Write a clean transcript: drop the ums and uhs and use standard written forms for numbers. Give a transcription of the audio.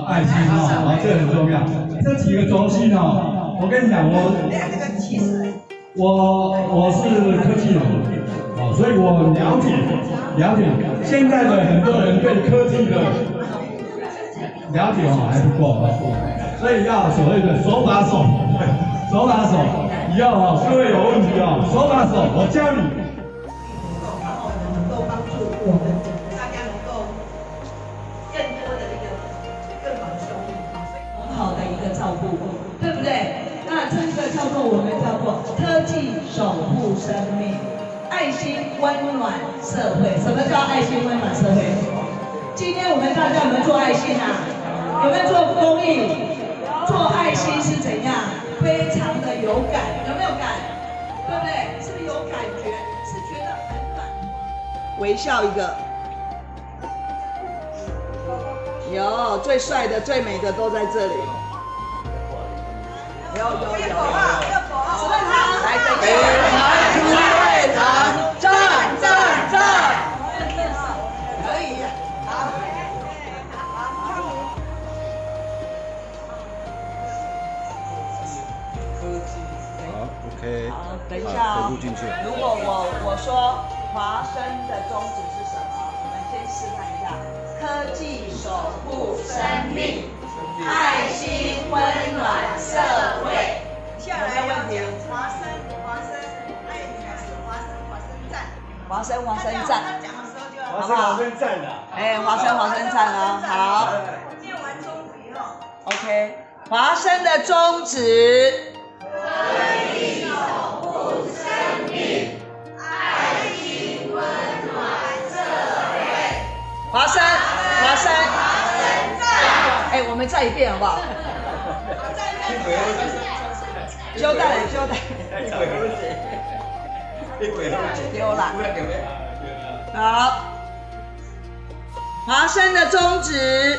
愛心這很重要。這幾個軸心我跟你講，我是科技人，所以我了解。現在的很多人對科技的了解還不夠，所以要所謂的手把手。以後各位有問題手把手，我教你。然後我们能夠幫助我們大家能夠更多的更好的收益，很好的一個照顧，對不對？那這個叫做我們叫做科技守護生命，愛心溫暖社會。什麼叫愛心溫暖社會？今天我們大家有沒有做愛心啊？有沒有做公益？做愛心是怎樣？非常的有感，有沒有感？對不對？是不是有感覺？是覺得很暖。微笑一個。有最帥的、最美的都在這裡。有。什麼糖？來個非常讚。可以。好。好 ，OK。好，等一下如果我說華生的宗旨是什麼？我們先示範一下：科技守護生命，愛心溫暖社會。下來要講華生，愛你還是華生讚。華生讚。他講的時候就要華生讚的。哎，華生讚啊，好。念完宗旨以後 OK， 華生的宗旨。科技守護生命，愛心溫暖社會。華生讚。哎，我們再一遍好不好？休帶。丟了。好，華生的宗旨。